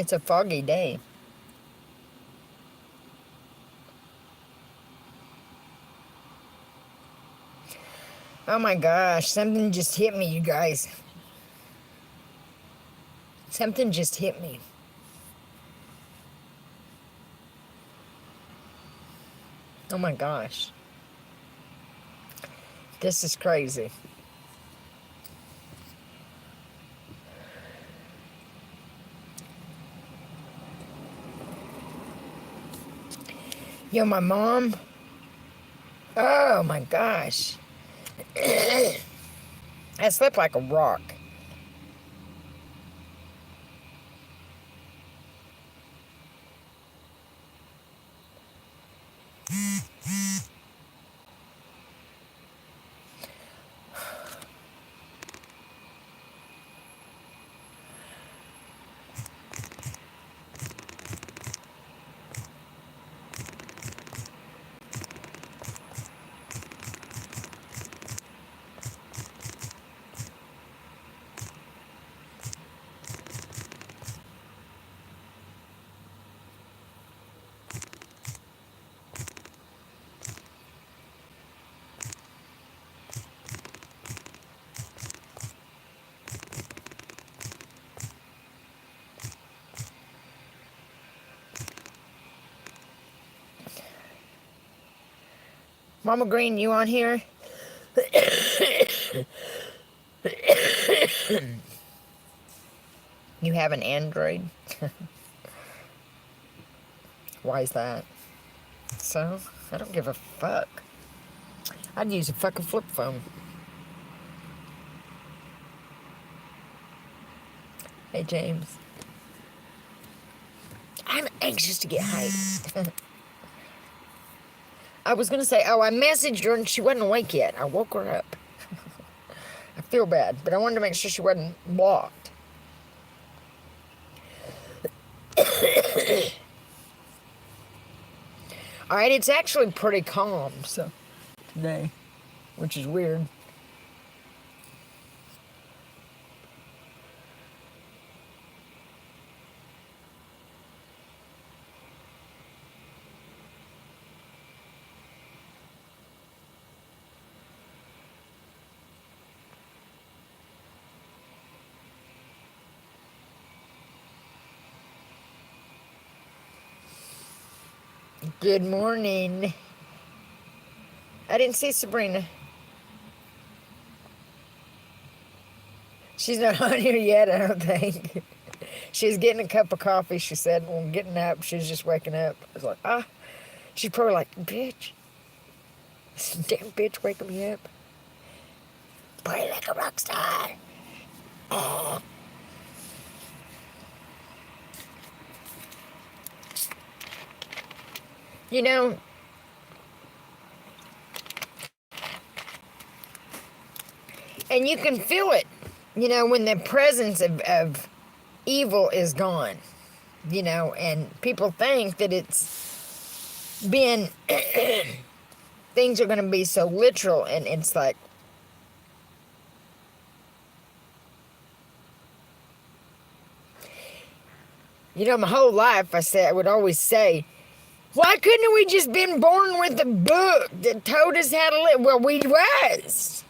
It's a foggy day. Oh my gosh, something just hit me, you guys. Something just hit me. Oh my gosh. This is crazy. Yo, my mom. Oh my gosh. I slept like a rock. Mama Green, you on here? You have an Android? Why is that? So, I don't give a fuck. I'd use a fucking flip phone. Hey, James. I'm anxious to get hyped. I was going to say, I messaged her and she wasn't awake yet. I woke her up. I feel bad, but I wanted to make sure she wasn't blocked. Alright, it's actually pretty calm, so, today, which is weird. Good morning. I didn't see Sabrina. She's not on here yet, I don't think. She's getting a cup of coffee, she said. Well, getting up, she's just waking up. I was like, She's probably like, bitch. Damn bitch waking me up. Play like a rock star. Oh. You know, and you can feel it, you know, when the presence of evil is gone, you know, and people think that it's been, things are going to be so literal, and it's like, you know, my whole life I would always say, why couldn't we just been born with a book that told us how to live? Well, we was.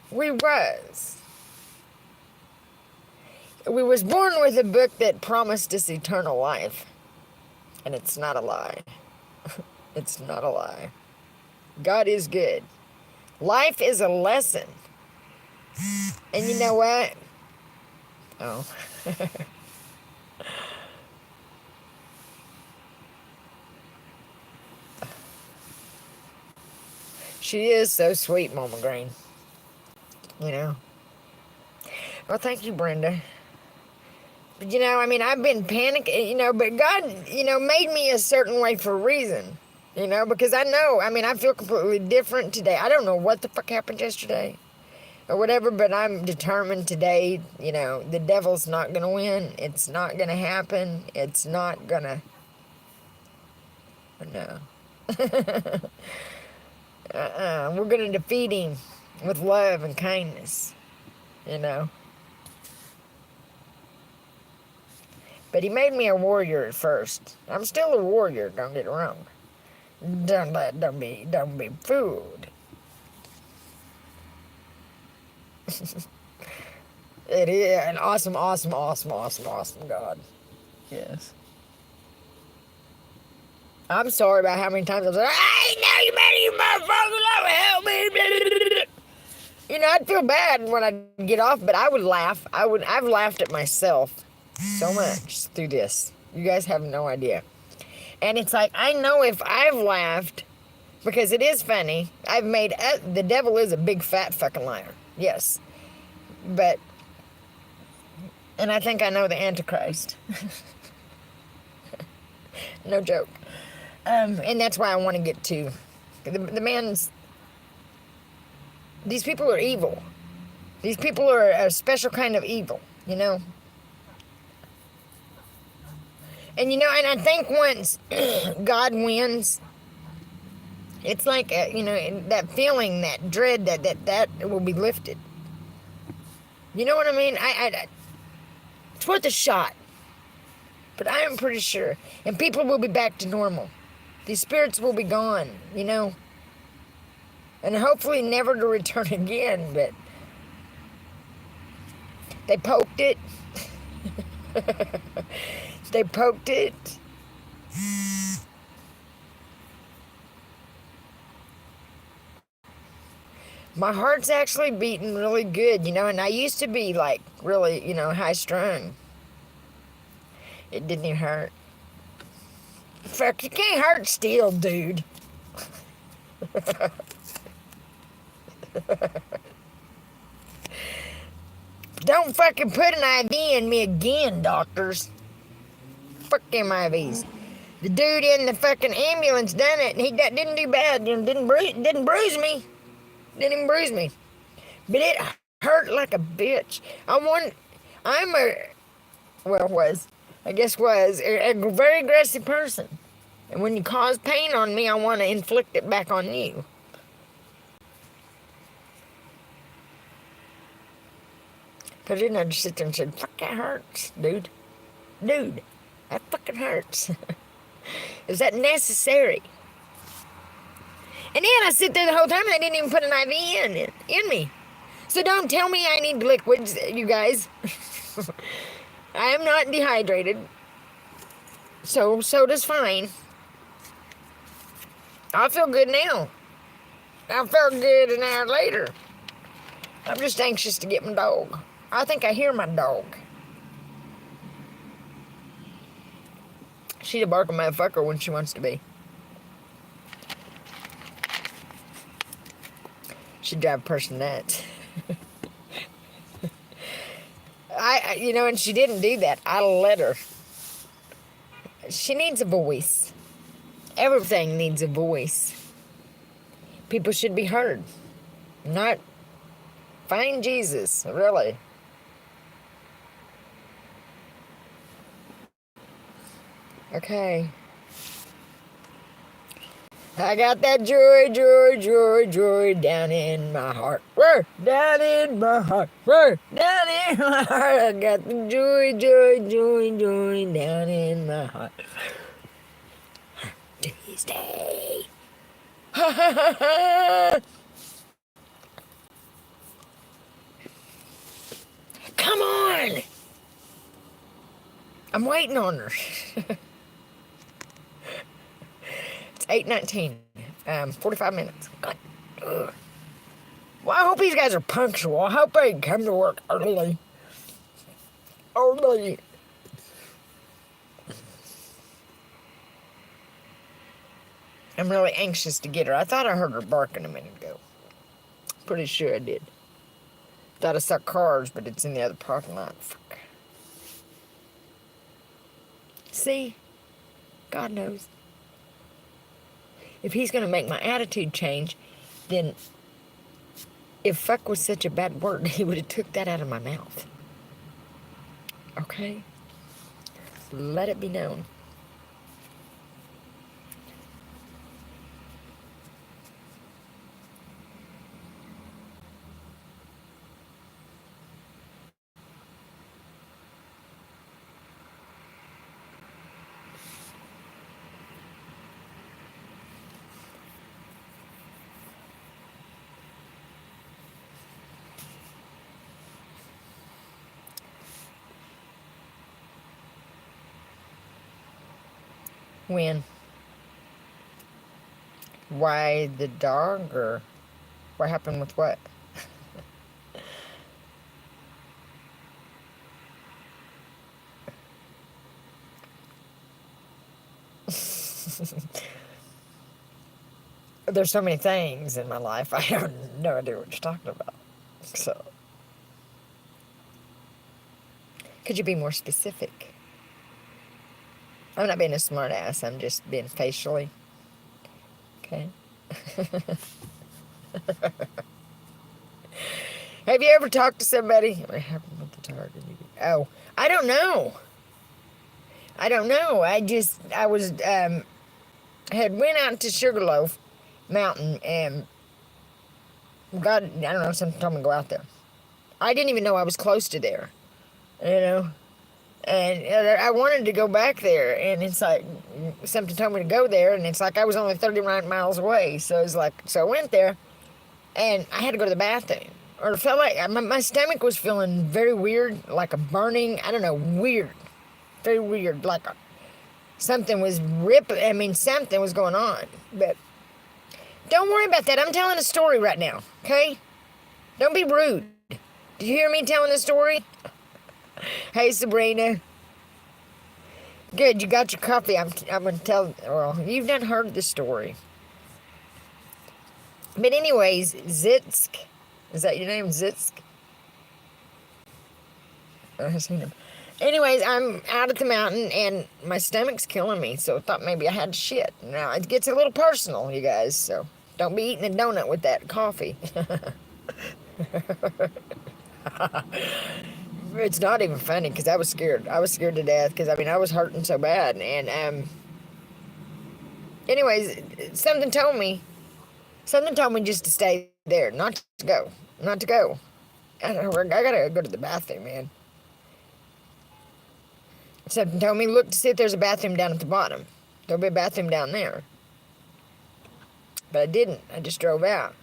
We was. We was born with a book that promised us eternal life. And it's not a lie. It's not a lie. God is good. Life is a lesson. And you know what? Oh. She is so sweet, Mama Green. You know? Well, thank you, Brenda. But, you know, I mean, I've been panicking, you know, but God, you know, made me a certain way for a reason. You know, because I know, I mean, I feel completely different today. I don't know what the fuck happened yesterday or whatever, but I'm determined today, you know, the devil's not going to win. It's not going to happen. It's not going to... No. We're going to defeat him with love and kindness, you know. But he made me a warrior at first. I'm still a warrior, don't get it wrong. Don't be fooled. It is an awesome, awesome, awesome, awesome, awesome God. Yes. I'm sorry about how many times I was like, hey, now you better, you motherfucker, help me. You know, I'd feel bad when I'd get off, but I would laugh. I've laughed at myself so much through this. You guys have no idea. And it's like, I know if I've laughed, because it is funny, the devil is a big fat fucking liar. Yes. But, and I think I know the Antichrist. No joke. And that's why I want to get to. The man's, these people are evil. These people are a special kind of evil, you know? And you know, and I think once God wins, it's like, you know, that feeling, that dread, that will be lifted. You know what I mean? It's worth a shot. But I am pretty sure. And people will be back to normal. These spirits will be gone, you know? And hopefully never to return again, but they poked it. They poked it. My heart's actually beating really good, you know, and I used to be like really, you know, high strung. It didn't even hurt. Fuck, you can't hurt steel, dude. Don't fucking put an IV in me again, doctors. Fuck them IVs. The dude in the fucking ambulance done it, and he didn't do bad. You know, didn't bruise me. Didn't even bruise me. But it hurt like a bitch. I guess was a very aggressive person. And when you cause pain on me, I want to inflict it back on you. Because I didn't just sit there and said, fuck, that hurts, dude. Dude, that fucking hurts. Is that necessary? And then I sit there the whole time and they didn't even put an IV in me. So don't tell me I need liquids, you guys. I am not dehydrated. So soda's fine. I feel good now. I felt good an hour later. I'm just anxious to get my dog. I think I hear my dog. She's a barking motherfucker when she wants to be. She'd drive a person nuts. You know, and she didn't do that. I let her. She needs a voice. Everything needs a voice. People should be heard. Not find Jesus, really. Okay. I got that joy, joy, joy, joy down in my heart. Where? Down in my heart. Where? Down in my heart. I got the joy, joy, joy, joy down in my heart. Tuesday. Ha ha ha ha. Come on. I'm waiting on her. It's 8:19. 45 minutes. God. Ugh. Well, I hope these guys are punctual. I hope they come to work early. Early. I'm really anxious to get her. I thought I heard her barking a minute ago. Pretty sure I did. Thought I saw cars, but it's in the other parking lot. Fuck. See? God knows. If he's going to make my attitude change, then if fuck was such a bad word, he would have took that out of my mouth. Okay? Let it be known. When? Why the dog, or what happened with what? There's so many things in my life, I have no idea what you're talking about. So, could you be more specific? I'm not being a smart ass, I'm just being facially. Okay? Have you ever talked to somebody? What happened with the target? Oh, I don't know. I don't know. I was, had went out to Sugarloaf Mountain and God, I don't know, something told me to go out there. I didn't even know I was close to there, you know? And I wanted to go back there, and it's like, something told me to go there, and it's like I was only 39 miles away. So it's like, so I went there, and I had to go to the bathroom. Or it felt like my stomach was feeling very weird, like a burning, I don't know, weird. Very weird, like something was ripping, I mean, something was going on. But don't worry about that. I'm telling a story right now, okay? Don't be rude. Do you hear me telling the story? Hey, Sabrina. Good, you got your coffee. I'm going to tell, well, you've not heard the story. But anyways, Zitsk. Is that your name, Zitsk? I've seen him. Anyways, I'm out at the mountain, and my stomach's killing me, so I thought maybe I had to shit. Now, it gets a little personal, you guys, so don't be eating a donut with that coffee. It's not even funny, because I was scared. I was scared to death, because, I mean, I was hurting so bad, and, anyways, something told me just to stay there, not to go, not to go. I gotta go to the bathroom, man. Something told me, look to see if there's a bathroom down at the bottom. There'll be a bathroom down there. But I didn't. I just drove out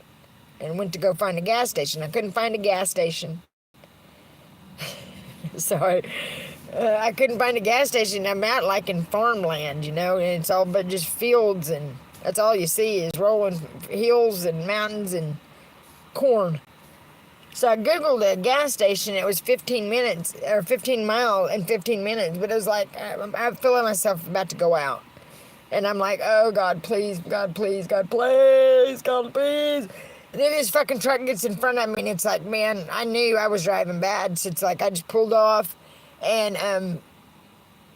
and went to go find a gas station. I couldn't find a gas station. So I couldn't find a gas station. I'm out like in farmland, and it's all but just fields, and that's all you see is rolling hills and mountains and corn. So I Googled a gas station. It was 15 minutes, or 15 mile in 15 minutes. But it was like, I feel like myself about to go out. And I'm like, oh, God, please, God, please, God, please, God, please. And then this fucking truck gets in front of me, and it's like, man, I knew I was driving bad. So it's like I just pulled off. And,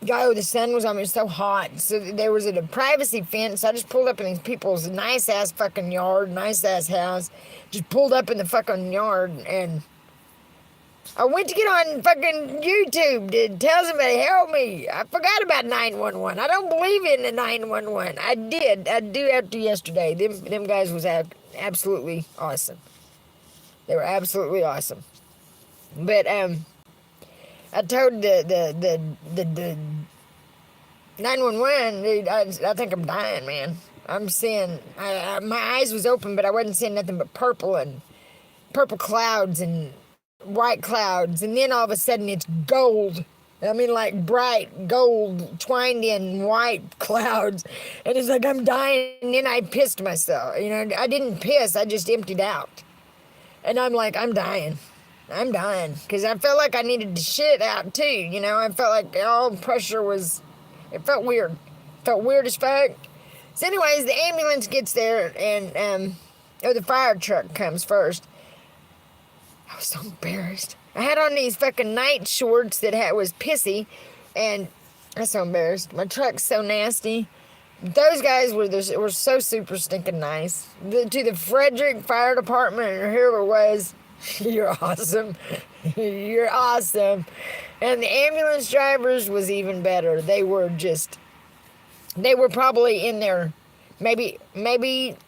the sun was on me. It was so hot. So there was a privacy fence. I just pulled up in these people's nice-ass fucking yard, nice-ass house. Just pulled up in the fucking yard, and I went to get on fucking YouTube to tell somebody, help me. I forgot about 911. I don't believe in the 911. I did. I do after yesterday. Them guys was absolutely awesome. They were absolutely awesome. But, I told the 911, dude, I think I'm dying, man. I'm seeing, my eyes was open, but I wasn't seeing nothing but purple clouds and white clouds. And then all of a sudden it's gold. I mean, like bright gold twined in white clouds. And it's like I'm dying. And then I pissed myself. I didn't piss. I just emptied out. And I'm like, I'm dying. I'm dying. Because I felt like I needed to shit out too. I felt like all pressure was, it felt weird. It felt weird as fuck. So anyways, the ambulance gets there, and the fire truck comes first. I was so embarrassed. I had on these fucking night shorts that was pissy, and I was so embarrassed. My truck's so nasty. Those guys were so super stinking nice. To the Frederick Fire Department, or whoever it was, you're awesome. You're awesome. And the ambulance drivers was even better. They were probably in their maybe late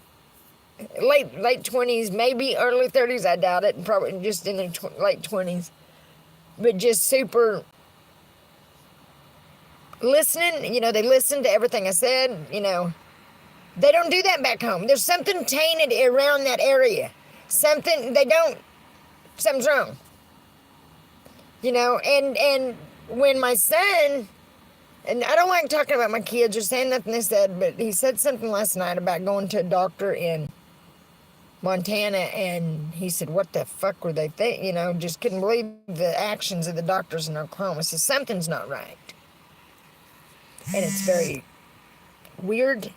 20s, maybe early 30s. I doubt it. Probably just in their late 20s. But just super listening. They listened to everything I said. They don't do that back home. There's something tainted around that area. Something's wrong. And when my son And I don't like talking about my kids or saying nothing they said, but he said something last night about going to a doctor in Montana, and he said, what the fuck were they think? You know, just couldn't believe the actions of the doctors in Oklahoma. So something's not right. And it's very weird.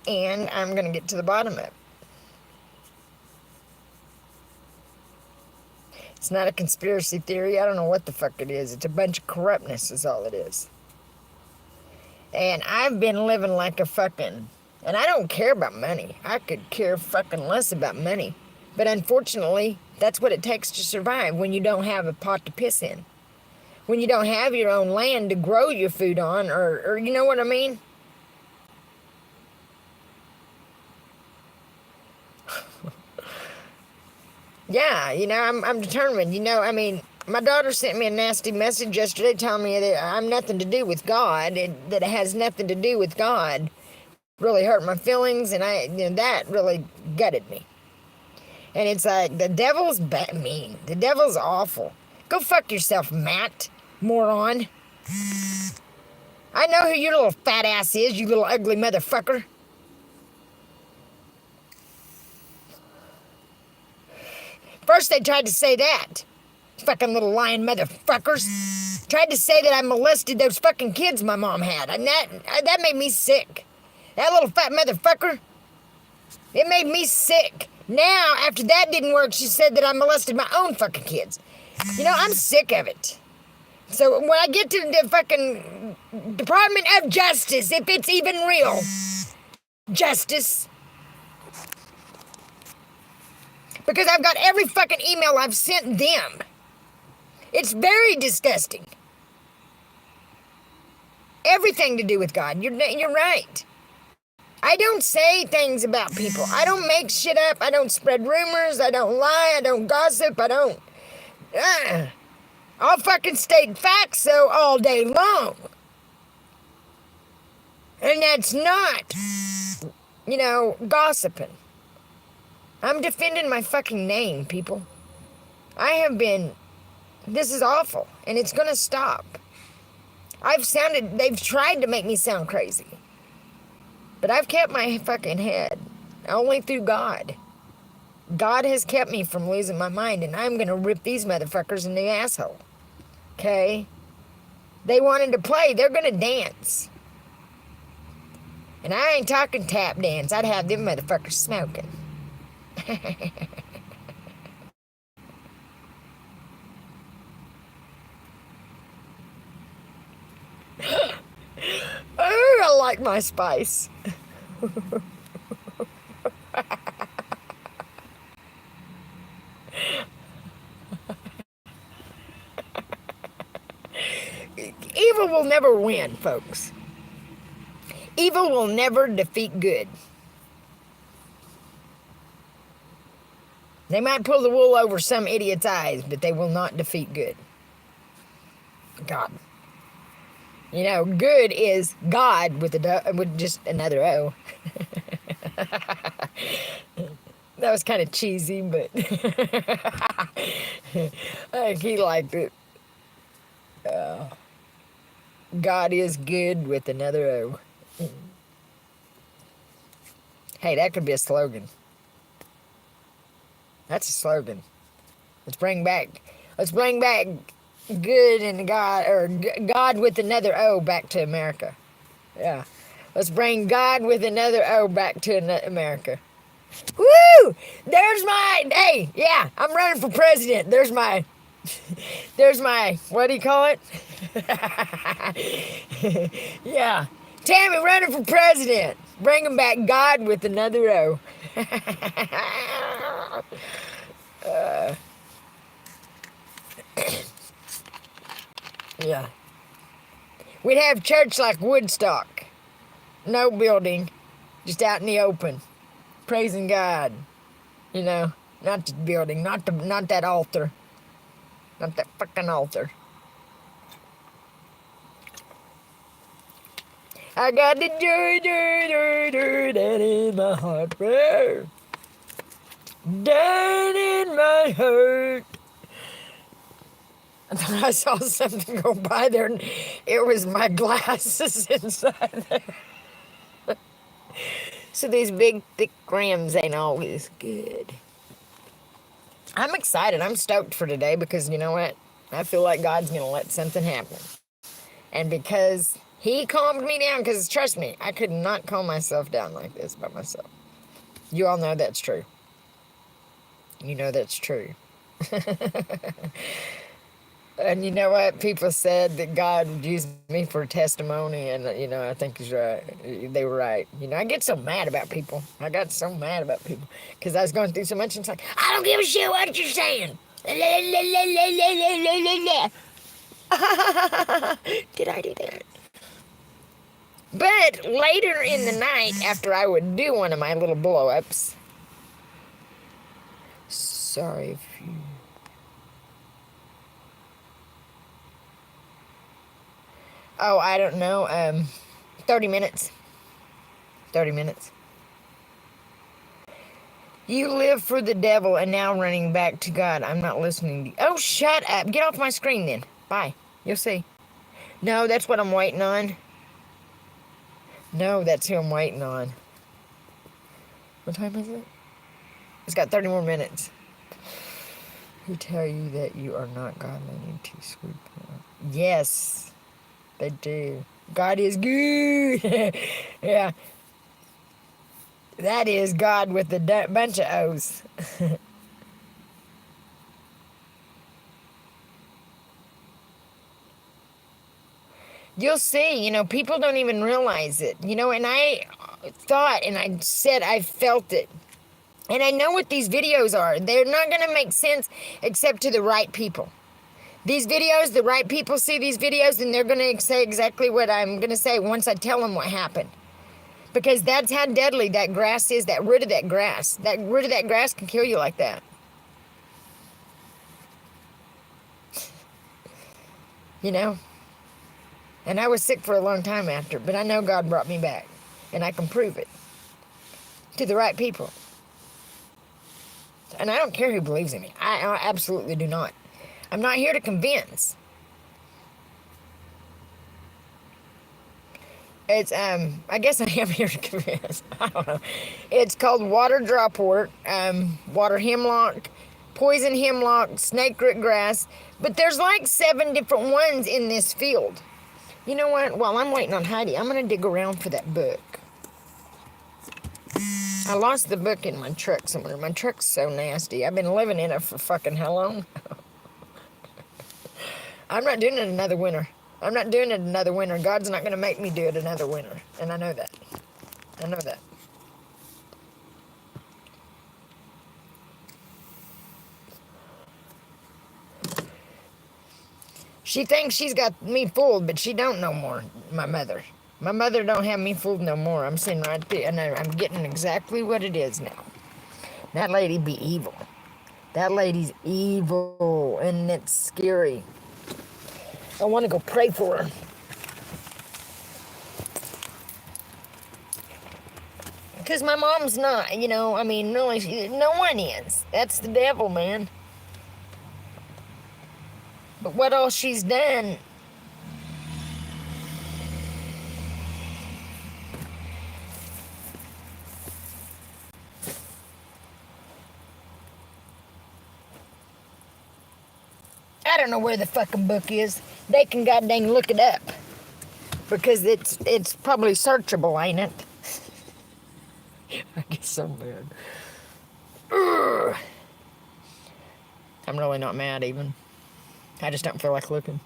And I'm going to get to the bottom of it. It's not a conspiracy theory. I don't know what the fuck it is. It's a bunch of corruptness is all it is. And I've been living like a fucking... And I don't care about money. I could care fucking less about money. But unfortunately, that's what it takes to survive when you don't have a pot to piss in. When you don't have your own land to grow your food on, or you know what I mean? Yeah, you know, I'm determined. You know, I mean, my daughter sent me a nasty message yesterday telling me that I'm nothing to do with God, and that it has nothing to do with God. Really hurt my feelings, and that really gutted me. And it's like, the devil's mean. The devil's awful. Go fuck yourself, Matt, moron. I know who your little fat ass is, you little ugly motherfucker. First they tried to say that. Fucking little lying motherfuckers. Tried to say that I molested those fucking kids my mom had. And that made me sick. That little fat motherfucker. It made me sick. Now, after that didn't work, she said that I molested my own fucking kids. You know, I'm sick of it. So when I get to the fucking Department of Justice, if it's even real, justice... Because I've got every fucking email I've sent them. It's very disgusting. Everything to do with God. You're right. I don't say things about people. I don't make shit up. I don't spread rumors. I don't lie. I don't gossip. I don't... I'll fucking state facts, though, all day long. And that's not, you know, gossiping. I'm defending my fucking name, people. This is awful, and it's gonna stop. They've tried to make me sound crazy. But I've kept my fucking head, only through God. God has kept me from losing my mind, and I'm gonna rip these motherfuckers in the asshole. Okay? They wanted to play, they're gonna dance. And I ain't talking tap dance, I'd have them motherfuckers smoking. Oh, I like my spice. Evil will never win, folks. Evil will never defeat good. They might pull the wool over some idiot's eyes, but they will not defeat good. God. You know, good is God with just another O. That was kind of cheesy, but I think he liked it. God is good with another O. Hey, that could be a slogan. That's a slogan. Let's bring back good and God, or God with another O back to America. Yeah. Let's bring God with another O back to America. Woo! Hey, yeah, I'm running for president. There's my, what do you call it? Yeah. Tammy running for president. Bringing back God with another O. Yeah. We'd have church like Woodstock. No building. Just out in the open. Praising God. You know. Not the building. Not that altar. Not that fucking altar. I got the joy that in my heart. down in my heart. And then I saw something go by there, and it was my glasses inside there. So these big, thick grams ain't always good. I'm excited. I'm stoked for today because you know what? I feel like God's going to let something happen. And because He calmed me down, because trust me, I could not calm myself down like this by myself. You all know that's true. You know that's true. And you know what? People said that God would use me for testimony, and you know, I think he's right. They were right. You know, I get so mad about people. I got so mad about people because I was going through so much, and it's like, I don't give a shit what you're saying. Did I do that? But later in the night, after I would do one of my little blow-ups, sorry if you... Oh, I don't know. 30 minutes. 30 minutes. You live for the devil and now running back to God. I'm not listening to you. Oh, shut up. Get off my screen then. Bye. You'll see. No, that's what I'm waiting on. No, that's who I'm waiting on. What time is it? It's got 30 more minutes. Who tell you that you are not godly and too sweet? Yes. They do. God is good. Yeah. That is God with a bunch of O's. You'll see, you know, people don't even realize it. You know, and I thought and I said I felt it. And I know what these videos are. They're not going to make sense except to the right people. These videos, the right people see these videos, and they're going to say exactly what I'm going to say once I tell them what happened. Because that's how deadly that grass is, that root of that grass. That root of that grass can kill you like that. You know? And I was sick for a long time after, but I know God brought me back. And I can prove it. To the right people. And I don't care who believes in me. I absolutely do not. I'm not here to convince. It's, I guess I am here to convince. I don't know. It's called water dropwort, water hemlock, poison hemlock, snakeroot grass. But there's like 7 different ones in this field. You know what? While I'm waiting on Heidi, I'm going to dig around for that book. I lost the book in my truck somewhere. My truck's so nasty. I've been living in it for fucking how long? I'm not doing it another winter. I'm not doing it another winter. God's not going to make me do it another winter. And I know that. I know that. She thinks she's got me fooled, but she don't no more, my mother. My mother don't have me fooled no more. I'm sitting right there, and I'm getting exactly what it is now. That lady be evil. That lady's evil, and it's scary. I want to go pray for her. Because my mom's not, you know, I mean, really, no one is. That's the devil, man. But what all she's done... I don't know where the fucking book is. They can goddamn look it up. Because it's probably searchable, ain't it? I get so mad. Ugh. I'm really not mad even. I just don't feel like looking.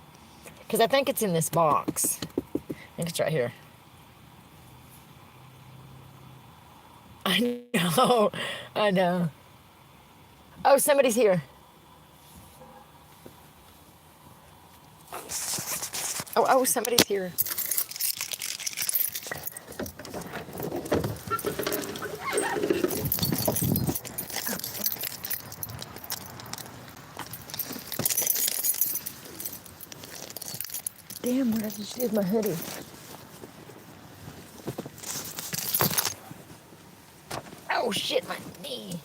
Because I think it's in this box. I think it's right here. I know. I know. Oh, somebody's here. Oh, somebody's here. Damn, what I just did my hoodie. Oh shit, my knee.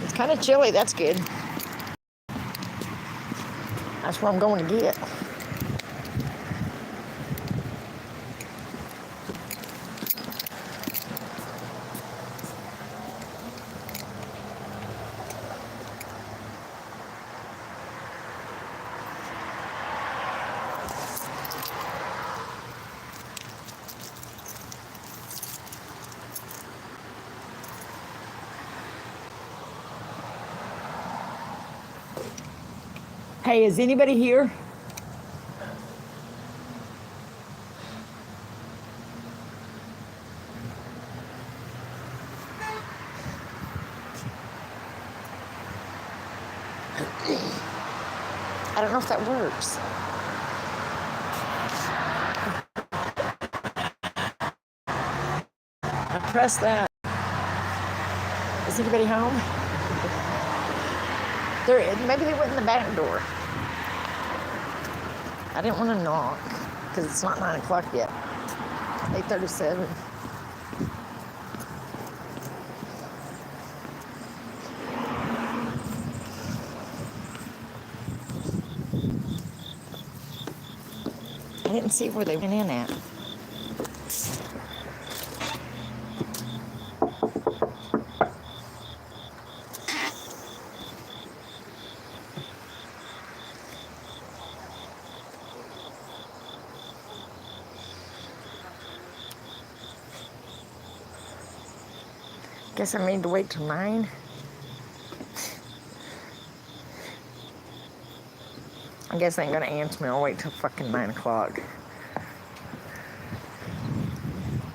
It's kind of chilly. That's good. That's what I'm going to get. Hey, is anybody here? I don't know if that works. I press that. Is anybody home? Maybe they went in the back door. I didn't want to knock because it's not 9 o'clock yet. 8:37. I didn't see where they went in at. Guess I need to wait till 9. I guess they ain't gonna answer me. I'll wait till fucking 9 o'clock.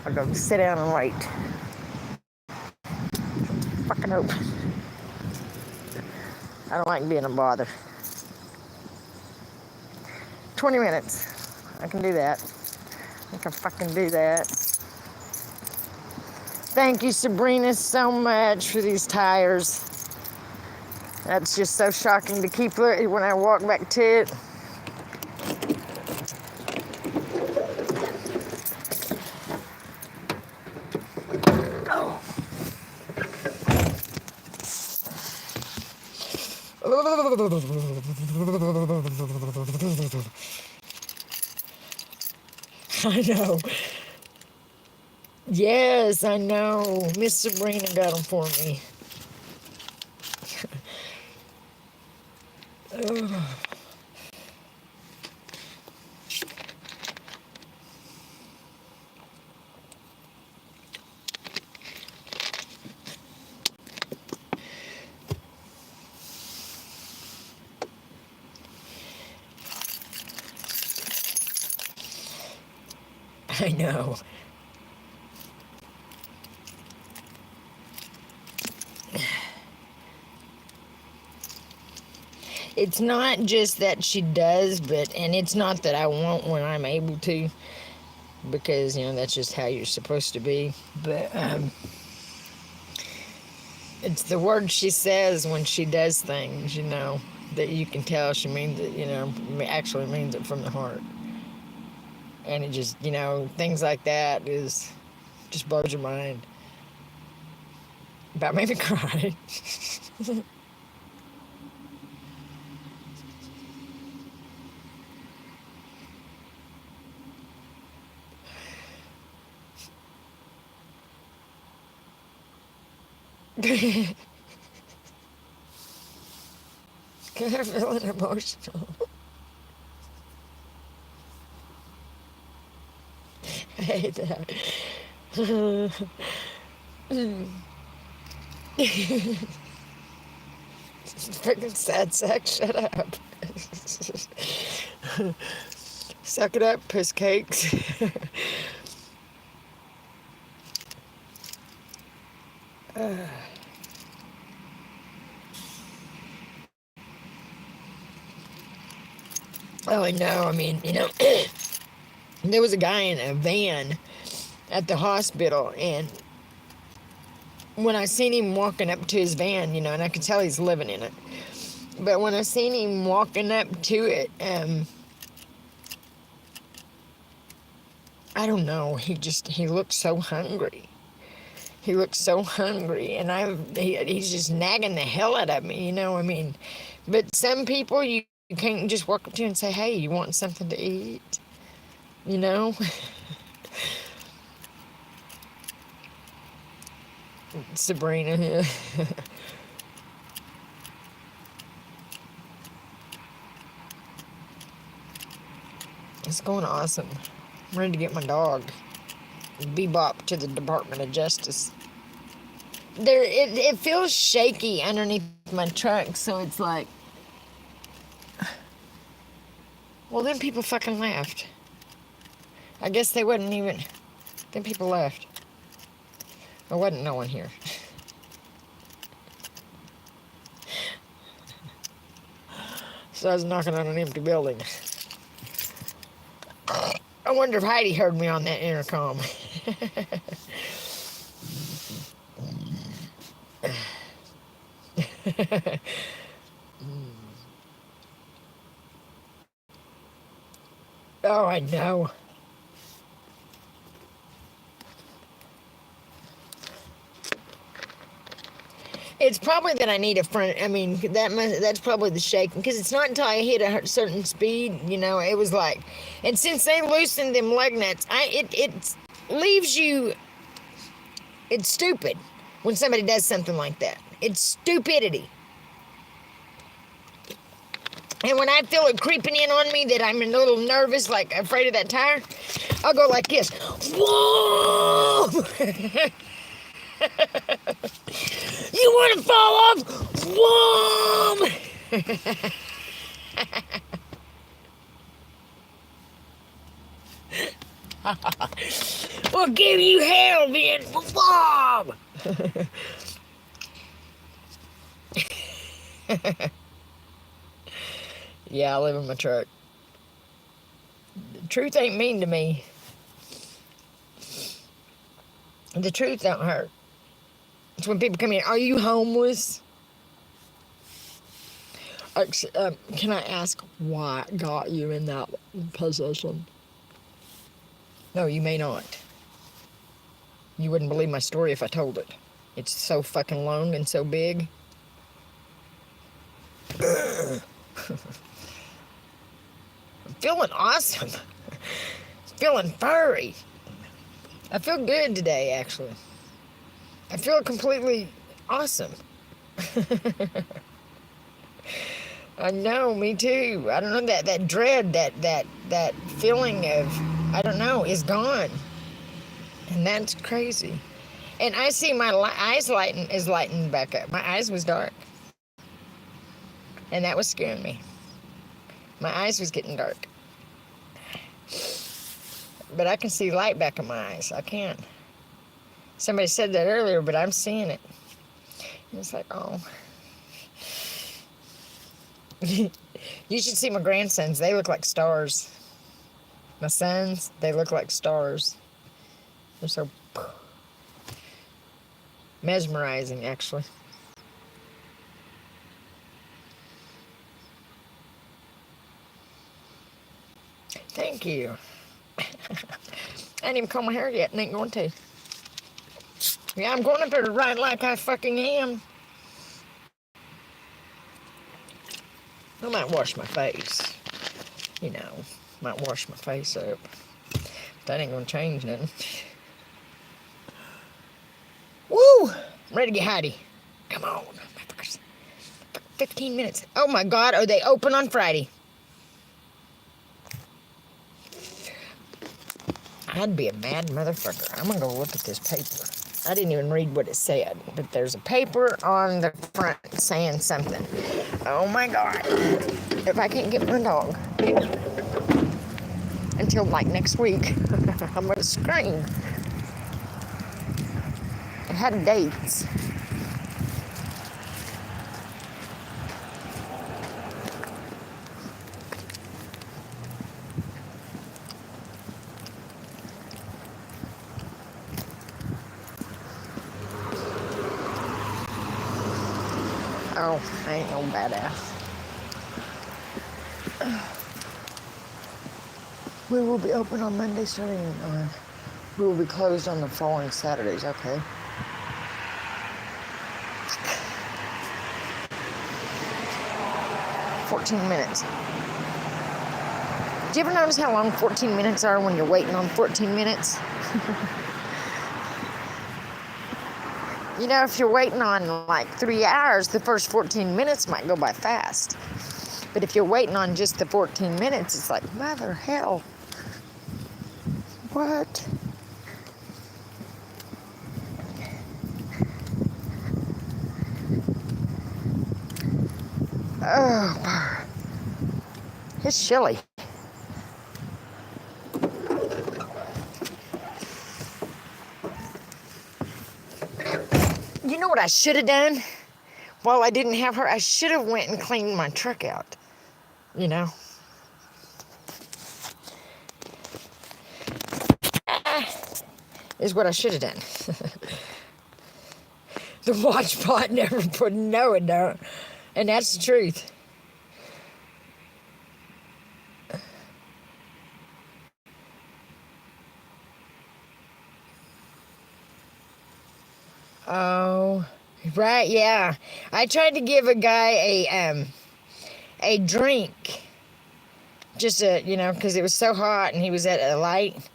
I'll go sit down and wait. Fucking open. I don't like being a bother. 20 minutes. I can do that. I can fucking do that. Thank you, Sabrina, so much for these tires. That's just so shocking to keep when I walk back to it. Oh. I know. Yes, I know. Miss Sabrina got them for me. I know. It's not just that she does, and it's not that I won't when I'm able to, because, that's just how you're supposed to be. But it's the words she says when she does things, that you can tell she means it, actually means it from the heart. And it just, things like that just blows your mind. About made me cry. Kind of feeling emotional. I hate that. Freaking sad sack, shut up. Suck it up, piss cakes. Oh, I know. I mean, there was a guy in a van at the hospital, and when I seen him walking up to his van, and I could tell he's living in it. But when I seen him walking up to it, I don't know. He looked so hungry. He looked so hungry, and he's just nagging the hell out of me. I mean, but some people you can't just walk up to and say, "Hey, you want something to eat?" You know. Sabrina. Yeah. It's going awesome. I'm ready to get my dog. Bebop to the Department of Justice. It feels shaky underneath my truck, so it's like, well, then people fucking left. I guess they wouldn't even. Then people left. There wasn't no one here. So I was knocking on an empty building. I wonder if Heidi heard me on that intercom. Oh, I know. It's probably that I need a front. I mean, that's probably the shaking, because it's not until I hit a certain speed, it was like, and since they loosened them lug nuts, it leaves you. It's stupid when somebody does something like that. It's stupidity. And when I feel it creeping in on me that I'm a little nervous, like afraid of that tire, I'll go like this. Whoa! You want to fall off? Whoa! We'll give you hell, man. Whoa! Yeah, I live in my truck. The truth ain't mean to me. The truth don't hurt. It's when people come in, are you homeless? Can I ask why got you in that position? No, you may not. You wouldn't believe my story if I told it. It's so fucking long and so big. I'm feeling awesome. Feeling furry. I feel good today, actually. I feel completely awesome. I know, me too. I don't know, that dread, that feeling of, I don't know, is gone. And that's crazy. And I see my eyes lighting back up. My eyes was dark. And that was scaring me. My eyes was getting dark. But I can see light back in my eyes. I can't. Somebody said that earlier, but I'm seeing it. It's like, oh. You should see my grandsons. They look like stars. My sons, they look like stars. They're so mesmerizing, actually. Thank you. I ain't even comb my hair yet and ain't going to. Yeah, I'm going up there to ride like I fucking am. I might wash my face. Might wash my face up. That ain't gonna change nothing. Woo! I'm ready to get Heidi. Come on. 15 minutes. Oh my God, are they open on Friday? I'd be a mad motherfucker. I'm gonna go look at this paper. I didn't even read what it said, but there's a paper on the front saying something. Oh my God. If I can't get my dog until like next week, I'm gonna scream. It had dates. Oh, I ain't no badass. We will be open on Monday starting. We will be closed on the following Saturdays. Okay. 14 minutes. Do you ever notice how long 14 minutes are when you're waiting on 14 minutes? You know, if you're waiting on like 3 hours, the first 14 minutes might go by fast. But if you're waiting on just the 14 minutes, it's like, mother hell. What? Oh, it's chilly. You know what I should have done? While I didn't have her, I should have went and cleaned my truck out. You know? Is what I should have done. The watch pot never put no it don't. And that's the truth. Oh, right, yeah. I tried to give a guy a drink. Just because it was so hot and he was at a light.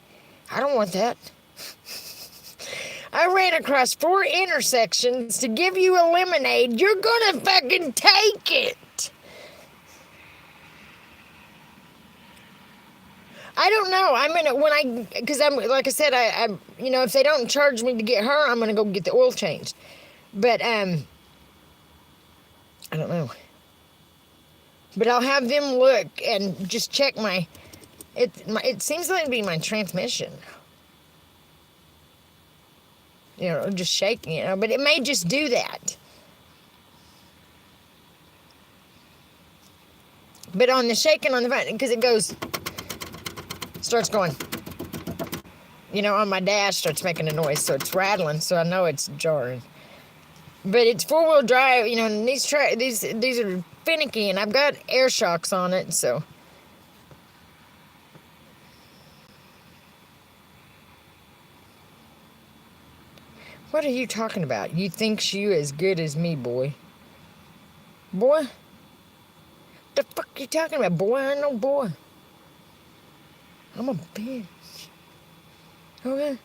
I don't want that. I ran across 4 intersections to give you a lemonade. You're gonna fucking take it. I don't know. Because I'm like I said, I if they don't charge me to get her, I'm gonna go get the oil changed. But I don't know. But I'll have them look and just check it seems like to be my transmission. Just shaking, but it may just do that. But on the shaking on the front, because it starts going, on my dash starts making a noise, so it's rattling, so I know it's jarring. But it's 4-wheel drive, and these are finicky, and I've got air shocks on it, so. What are you talking about? You think you as good as me, boy. Boy? The fuck you talking about, boy? I ain't no boy. I'm a bitch. Okay?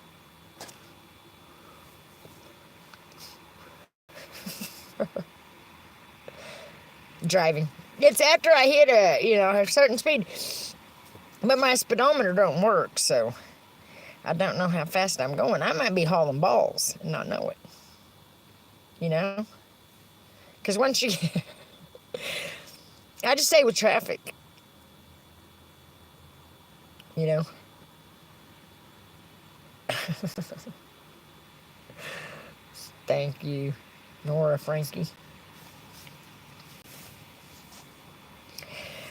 Driving. It's after I hit a certain speed. But my speedometer don't work, so I don't know how fast I'm going. I might be hauling balls and not know it. Because once you... I just stay with traffic. Thank you, Nora Frankie.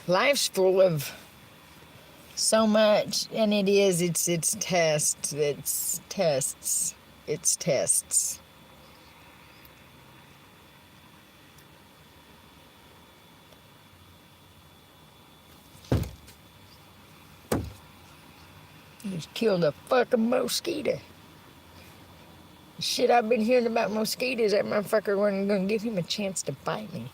Life's full of so much, and it's tests. Just killed a fucking mosquito. Shit I've been hearing about mosquitoes, that motherfucker wasn't gonna give him a chance to bite me.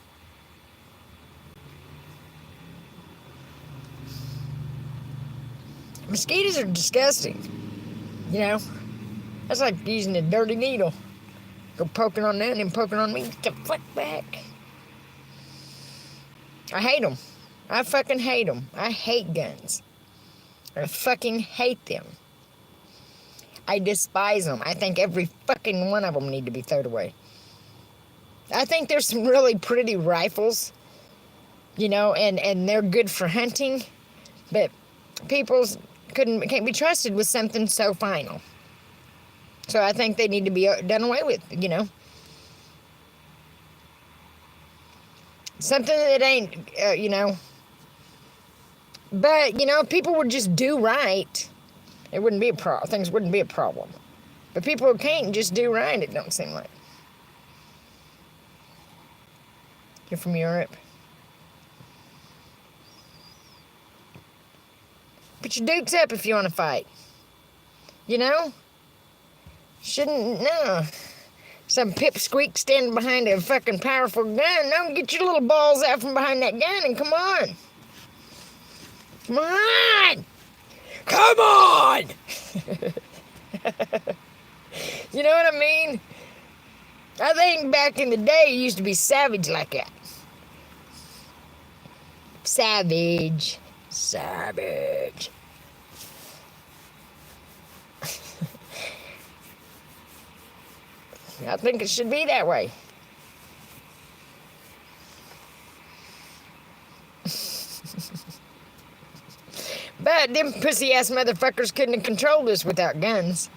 Mosquitoes are disgusting. That's like using a dirty needle. Go poking on that and then poking on me. Get the fuck back. I hate them. I fucking hate them. I hate guns. I fucking hate them. I despise them. I think every fucking one of them need to be thrown away. I think there's some really pretty rifles, and they're good for hunting, but people can't be trusted with something so final. So I think they need to be done away with, Something that ain't, But, if people would just do right, it wouldn't be things wouldn't be a problem. But people who can't just do right, it don't seem like. You're from Europe. Put your dukes up if you want to fight. You know? Shouldn't, no. Some pipsqueak standing behind a fucking powerful gun. No, get your little balls out from behind that gun and come on. Come on! Come on! You know what I mean? I think back in the day, it used to be savage like that. Savage. Savage. I think it should be that way. But them pussy-ass motherfuckers couldn't have controlled us without guns.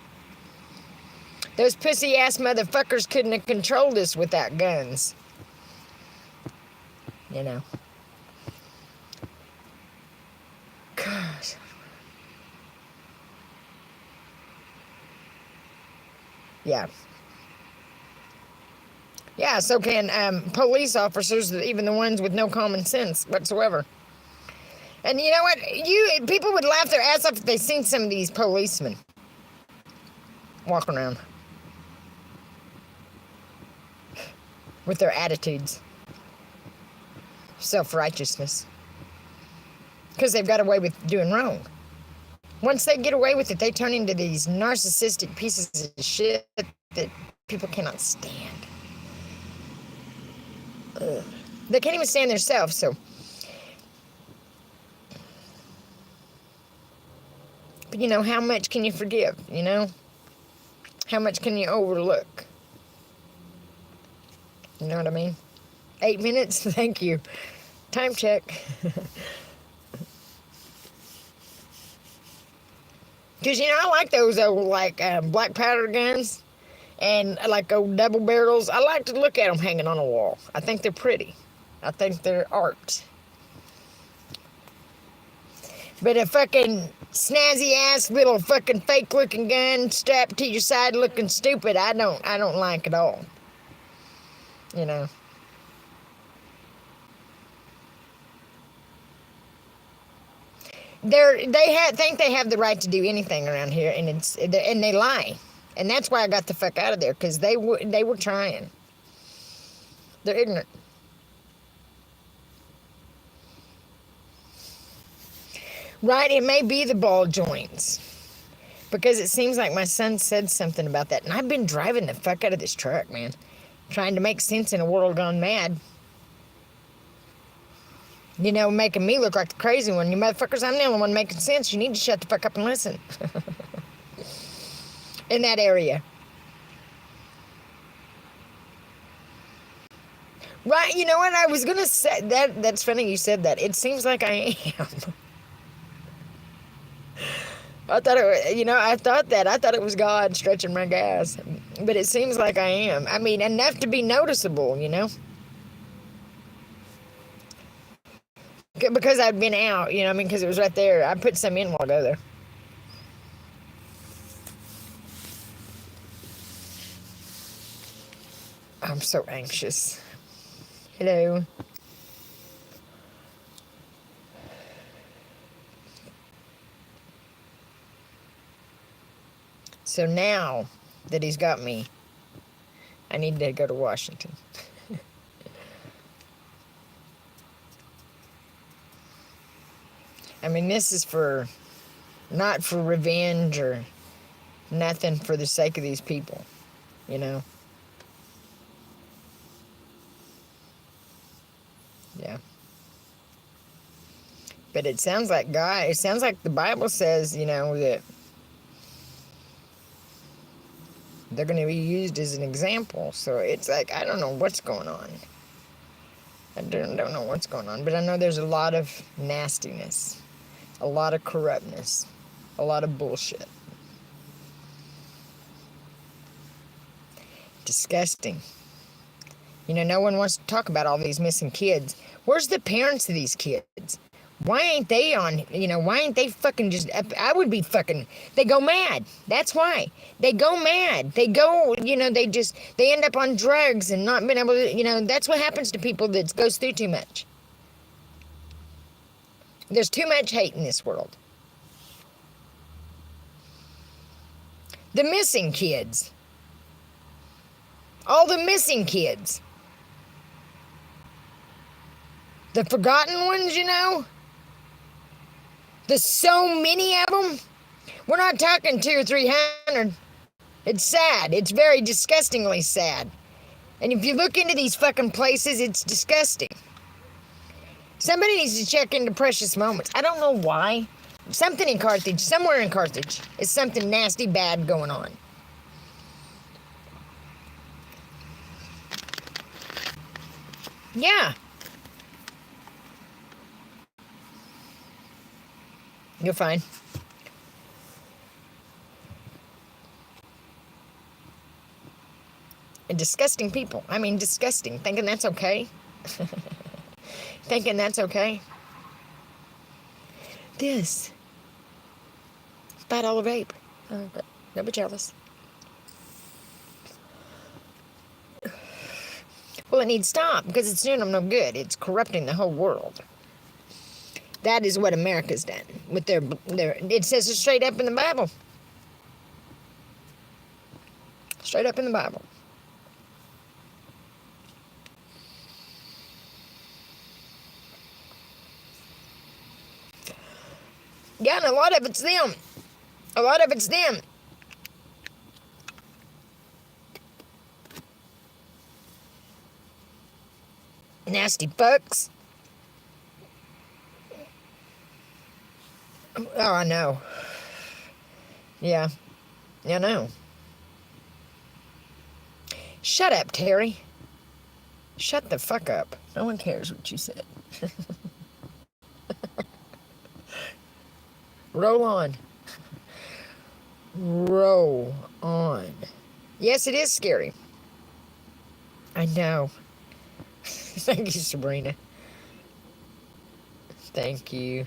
Those pussy-ass motherfuckers couldn't have controlled us without guns. You know. Gosh. Yeah. Yeah, so can police officers, even the ones with no common sense whatsoever. And you know what? People would laugh their ass off if they seen some of these policemen walking around with their attitudes, self-righteousness, because they've got away with doing wrong. Once they get away with it, they turn into these narcissistic pieces of shit that people cannot stand. Ugh. They can't even stand themselves, so. But, you know, how much can you forgive, you know? How much can you overlook? You know what I mean? 8 minutes? Thank you. Time check. Because, you know, I like those old, like, black powder guns and, like, old double barrels. I like to look at them hanging on a wall. I think they're pretty. I think they're art. But a fucking snazzy-ass little fucking fake-looking gun strapped to your side looking stupid, I don't like at all. You know. Think they have the right to do anything around here, and they lie, and that's why I got the fuck out of there, because they were trying. They're ignorant. Right, it may be the ball joints, because it seems like my son said something about that, and I've been driving the fuck out of this truck, man, trying to make sense in a world gone mad. You know, making me look like the crazy one. You motherfuckers, I'm the only one making sense. You need to shut the fuck up and listen. In that area. Right, you know what? I was going to say, that's funny you said that. It seems like I am. I thought it was God stretching my gas. But it seems like I am. I mean, enough to be noticeable, you know? Because I'd been out, you know what I mean? Because it was right there. I put some in while I go there. I'm so anxious. Hello. So now that he's got me, I need to go to Washington. I mean, this is not for revenge or nothing, for the sake of these people, you know? Yeah. But it sounds like the Bible says, you know, that they're going to be used as an example. So it's like, I don't know what's going on. I don't know what's going on, but I know there's a lot of nastiness. A lot of corruptness. A lot of bullshit. Disgusting. You know, no one wants to talk about all these missing kids. Where's the parents of these kids? Why ain't they on, why ain't they fucking just, I would be fucking, they go mad. That's why. They go mad. They go, they end up on drugs and not being able to, that's what happens to people that goes through too much. There's too much hate in this world. The missing kids. All the missing kids. The forgotten ones, There's so many of them. We're not talking 200 or 300. It's sad. It's very disgustingly sad. And if you look into these fucking places, it's disgusting. Somebody needs to check into Precious Moments. I don't know why. Something in Carthage, somewhere in Carthage, is something nasty bad going on. Yeah. You're fine. And disgusting people. I mean, disgusting. Thinking that's okay. Thinking that's okay. This. About all the rape. Don't be jealous. Well, it needs to stop because it's doing them no good. It's corrupting the whole world. That is what America's done with their. It says it straight up in the Bible. Straight up in the Bible. Yeah, and a lot of it's them. A lot of it's them. Nasty fucks. Oh, I know. Yeah. I know. Shut up, Terry. Shut the fuck up. No one cares what you said. Roll on. Roll on. Yes, it is scary. I know. Thank you, Sabrina. Thank you.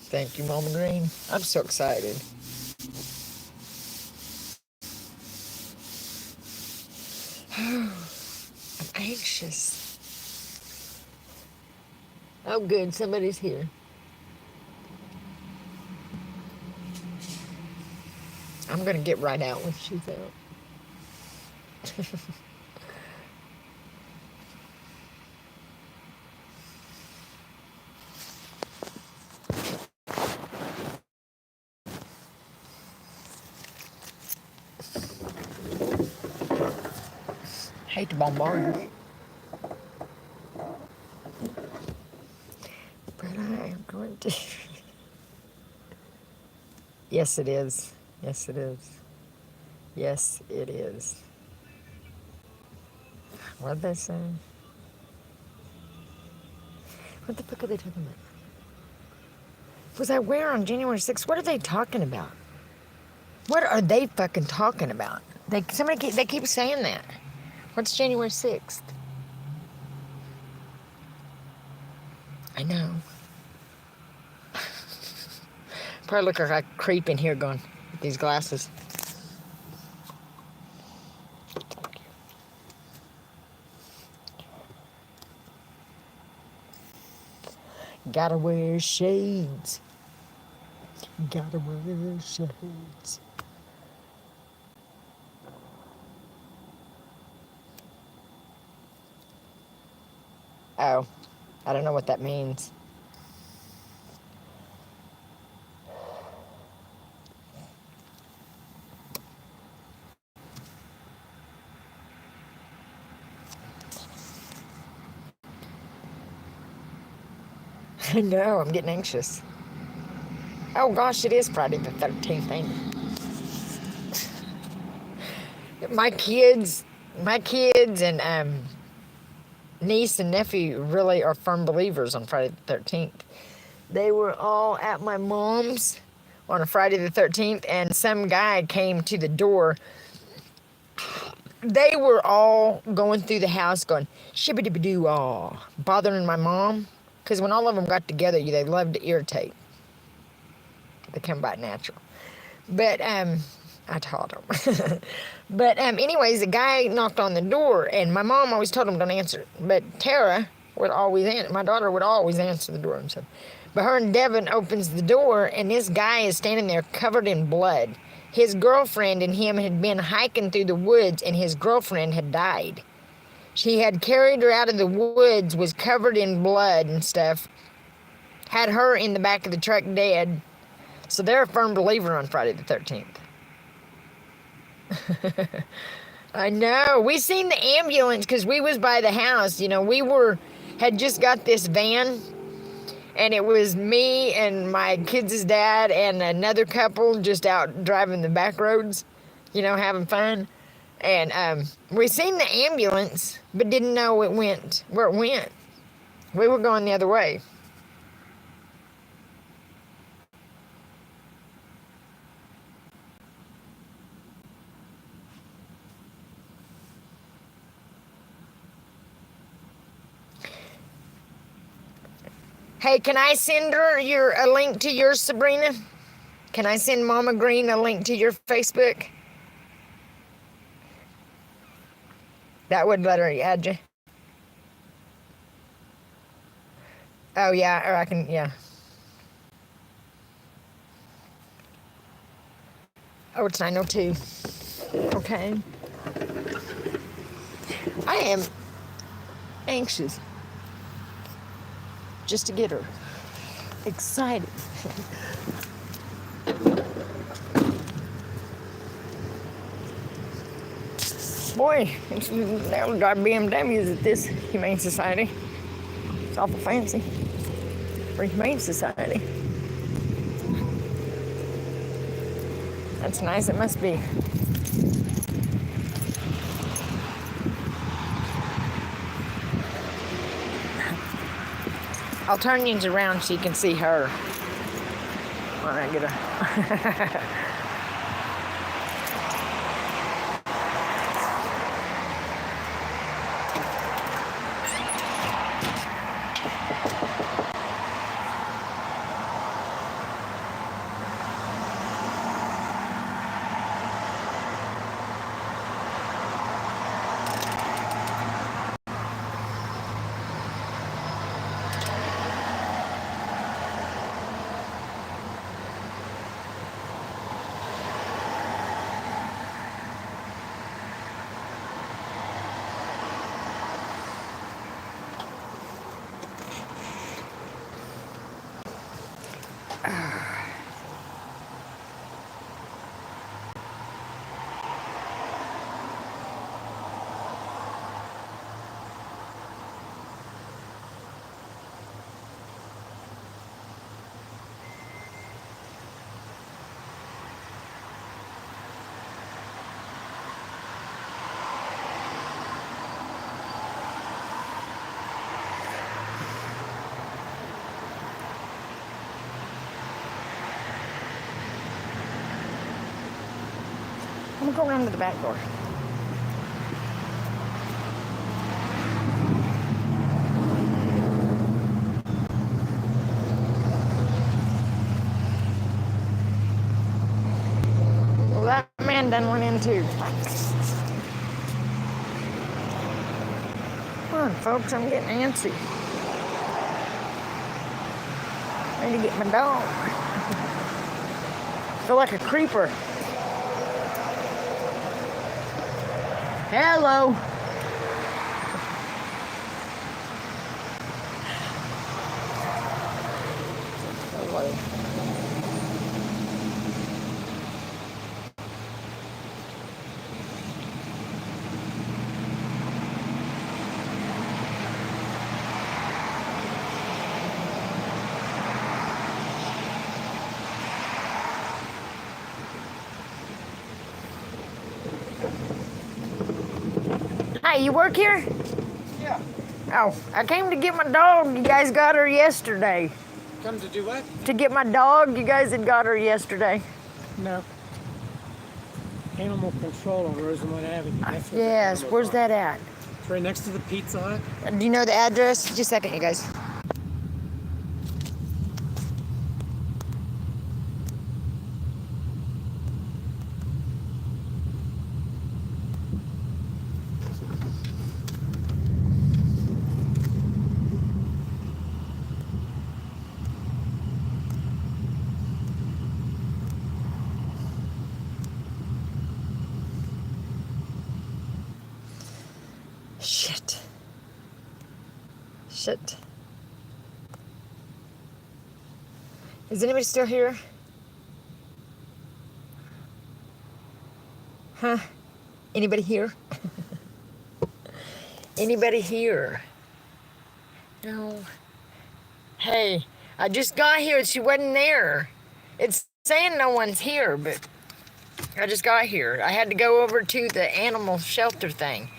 Thank you, Mama Green. I'm so excited. I'm anxious. Oh, good. Somebody's here. I'm going to get right out when she's out. Hate to bombard you. But I am going to. Yes, it is. Yes, it is. Yes, it is. What'd they say? What the fuck are they talking about? Was I where on January 6th? What are they talking about? What are they fucking talking about? They keep saying that. What's January 6th? I know. Probably look like a creep in here going with these glasses. Gotta wear shades. Gotta wear shades. Oh, I don't know what that means. I know, I'm getting anxious. Oh gosh, it is Friday the 13th, ain't it? My kids and niece and nephew really are firm believers on Friday the 13th. They were all at my mom's on a Friday the 13th, and some guy came to the door they were all going through the house going, shibbity-doo, bothering my mom. Because when all of them got together, they loved to irritate. They come by natural. But, I taught them. But, anyways, the guy knocked on the door, and my mom always told him don't answer it. But Tara would always answer. My daughter would always answer the door and stuff. But her and Devin opens the door, and this guy is standing there covered in blood. His girlfriend and him had been hiking through the woods, and his girlfriend had died. She had carried her out of the woods, was covered in blood and stuff, had her in the back of the truck dead. So they're a firm believer on Friday the 13th. I know. We seen the ambulance because we was by the house. Had just got this van, and it was me and my kids' dad and another couple just out driving the back roads, having fun. And we seen the ambulance, but didn't know where it went. We were going the other way. Hey, can I send her a link to yours, Sabrina? Can I send Mama Green a link to your Facebook? That would let her add you. Oh, yeah, or I can, yeah. Oh, it's 9:02. Okay. I am anxious just to get her excited. Boy, they'll drive BMWs at this Humane Society. It's awful fancy for Humane Society. That's nice, it must be. I'll turn you around so you can see her. When I get her. I'm gonna go around to the back door. Well, that man done went in too. Come on, folks, I'm getting antsy. I need to get my dog. I feel like a creeper. Hello. Hello. Hi, you work here? Yeah. Oh, I came to get my dog. You guys got her yesterday. Come to do what? To get my dog. You guys had got her yesterday. No. Animal control on Rosamond Avenue. That's where the Yes, animals where's are. that at? It's right next to the Pizza Hut. Do you know the address? Just a second, you guys. Shit. Shit. Is anybody still here? Huh? Anybody here? Anybody here? No. Hey, I just got here. She wasn't there. It's saying no one's here, but I just got here. I had to go over to the animal shelter thing.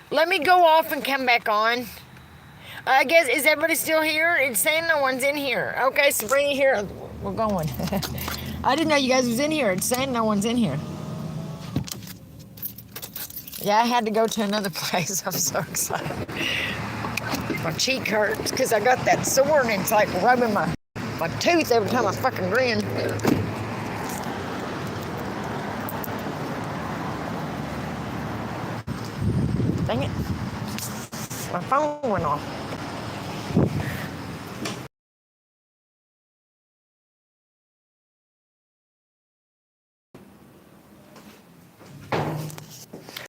Let me go off and come back on. I guess, is everybody still here? It's saying no one's in here. Okay, so bring it here. We're going. I didn't know you guys was in here. It's saying no one's in here. Yeah, I had to go to another place. I'm so excited. My cheek hurts because I got that sore and it's like rubbing my tooth every time I fucking grin. Dang it. My phone went off.